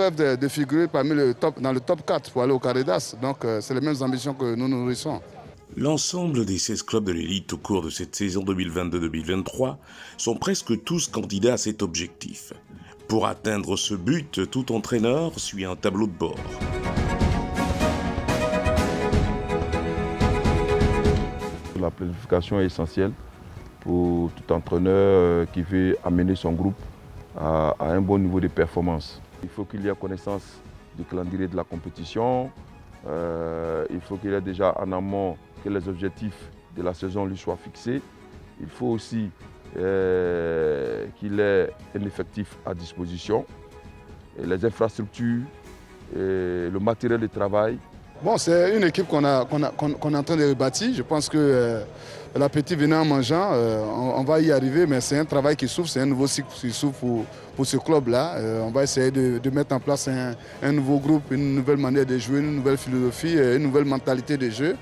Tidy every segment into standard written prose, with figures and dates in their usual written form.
rêve de figurer dans le top 4 pour aller au Caridas. Donc c'est les mêmes ambitions que nous nourrissons. L'ensemble des 16 clubs de l'élite au cours de cette saison 2022-2023 sont presque tous candidats à cet objectif. Pour atteindre ce but, tout entraîneur suit un tableau de bord. La planification est essentielle pour tout entraîneur qui veut amener son groupe à un bon niveau de performance. Il faut qu'il y ait connaissance du calendrier de la compétition. Il faut qu'il y ait déjà en amont que les objectifs de la saison lui soient fixés. Il faut aussi qu'il ait un effectif à disposition, et les infrastructures, et le matériel de travail. Bon, c'est une équipe qu'on est en train de rebâtir. Je pense que l'appétit venant en mangeant, on va y arriver, mais c'est un travail qui s'ouvre, c'est un nouveau cycle qui s'ouvre pour ce club-là. On va essayer de mettre en place un nouveau groupe, une nouvelle manière de jouer, une nouvelle philosophie, une nouvelle mentalité de jeu.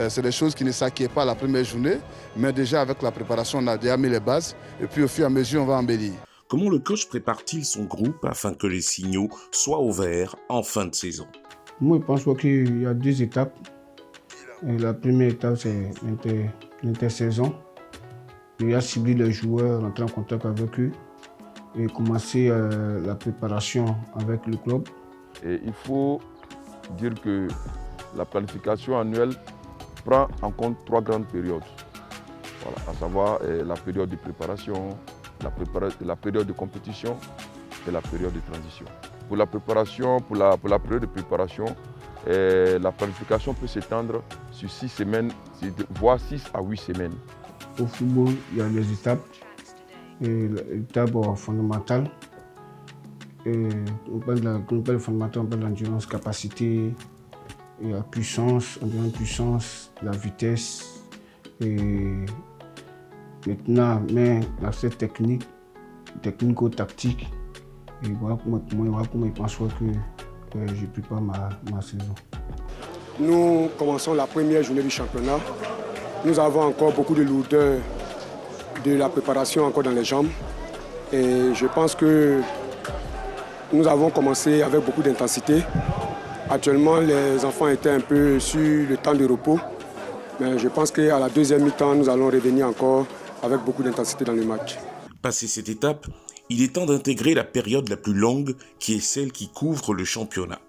C'est des choses qui ne s'acquièrent pas la première journée, mais déjà avec la préparation, on a déjà mis les bases, et puis au fur et à mesure, on va embellir. Comment le coach prépare-t-il son groupe afin que les signaux soient au vert en fin de saison? Moi, je pense qu'il y a deux étapes. Et la première étape, c'est l'intersaison. Il y a ciblé les joueurs, entrer en contact avec eux et commencer la préparation avec le club. Et il faut dire que la planification annuelle prend en compte trois grandes périodes. Voilà, à savoir la période de préparation, la période de compétition et la période de transition. Pour la préparation, pour la période de préparation, la planification peut s'étendre sur 6 semaines, voire 6 à 8 semaines. Au football, il y a les étapes. L'étape fondamentale. On parle de fondamentale, on parle de l'endurance, capacité, et la puissance, la vitesse. Et maintenant, mais l'aspect technique, technico-tactique. Et voilà comment il pense que je prépare ma saison. Nous commençons la première journée du championnat. Nous avons encore beaucoup de lourdeur de la préparation encore dans les jambes. Et je pense que nous avons commencé avec beaucoup d'intensité. Actuellement, les enfants étaient un peu sur le temps de repos. Mais je pense qu'à la deuxième mi-temps, nous allons revenir encore avec beaucoup d'intensité dans le match. Passé cette étape, il est temps d'intégrer la période la plus longue qui est celle qui couvre le championnat.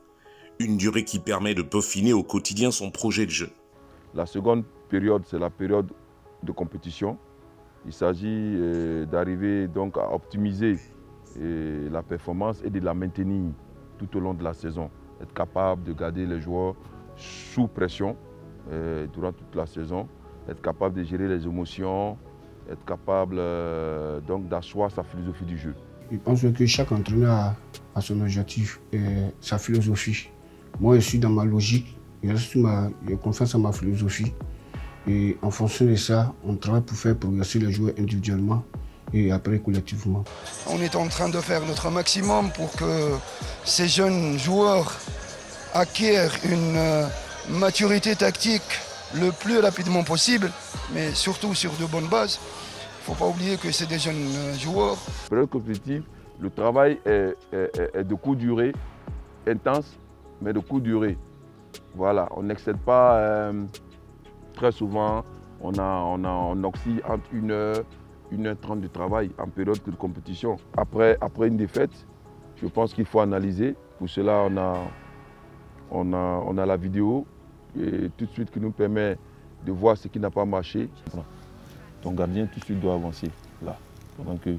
Une durée qui permet de peaufiner au quotidien son projet de jeu. La seconde période, c'est la période de compétition. Il s'agit d'arriver donc à optimiser la performance et de la maintenir tout au long de la saison. Être capable de garder les joueurs sous pression durant toute la saison. Être capable de gérer les émotions. Être capable donc d'asseoir sa philosophie du jeu. Je pense que chaque entraîneur a son objectif et sa philosophie. Moi, je suis dans ma logique, j'ai confiance en ma philosophie. Et en fonction de ça, on travaille pour faire progresser les joueurs individuellement et après collectivement. On est en train de faire notre maximum pour que ces jeunes joueurs acquièrent une maturité tactique le plus rapidement possible, mais surtout sur de bonnes bases. Il ne faut pas oublier que c'est des jeunes joueurs. Période compétitive, le travail est de courte durée, intense, mais de courte durée. Voilà, on n'excède pas très souvent, on oscille entre 1h, 1h30 de travail en période de compétition. Après une défaite, je pense qu'il faut analyser. Pour cela, on a la vidéo et tout de suite qui nous permet de voir ce qui n'a pas marché. Ton gardien tout de suite doit avancer là. Pendant que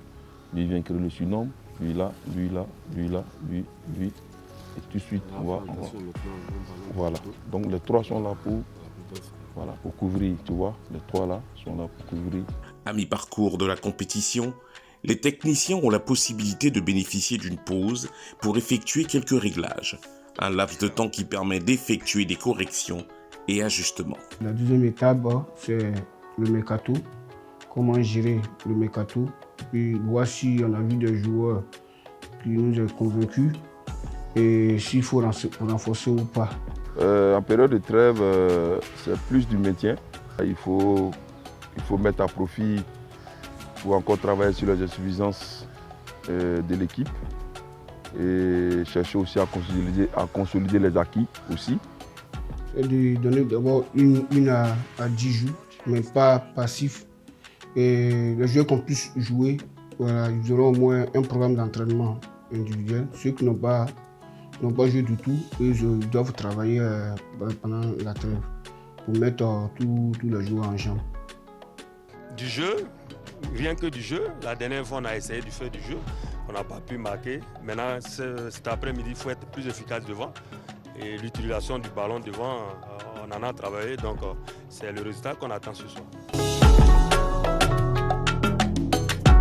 lui vient créer le surnom, lui là, lui là, lui là, lui. Et tout de suite, on va. Voilà. Donc les trois sont là pour couvrir, tu vois. Les trois là sont là pour couvrir. À mi-parcours de la compétition, les techniciens ont la possibilité de bénéficier d'une pause pour effectuer quelques réglages. Un laps de temps qui permet d'effectuer des corrections et ajustements. La deuxième étape, c'est le mercato. Comment gérer le mercato. Puis voici, on a vu des joueurs qui nous ont convaincus et s'il faut renforcer ou pas. En période de trêve, c'est plus du maintien. Il faut mettre à profit pour encore travailler sur les insuffisances de l'équipe. et chercher aussi à consolider les acquis aussi. Et de donner d'abord une à 10 jours, mais pas passif. Et les joueurs qui ont plus joué, voilà, ils auront au moins un programme d'entraînement individuel. Ceux qui n'ont pas joué du tout, ils doivent travailler pendant la trêve pour mettre tous les joueurs en jambes. Du jeu, rien que du jeu. La dernière fois, on a essayé de faire du jeu. On n'a pas pu marquer. Maintenant, cet après-midi, il faut être plus efficace devant. Et l'utilisation du ballon devant, on en a travaillé. Donc, c'est le résultat qu'on attend ce soir.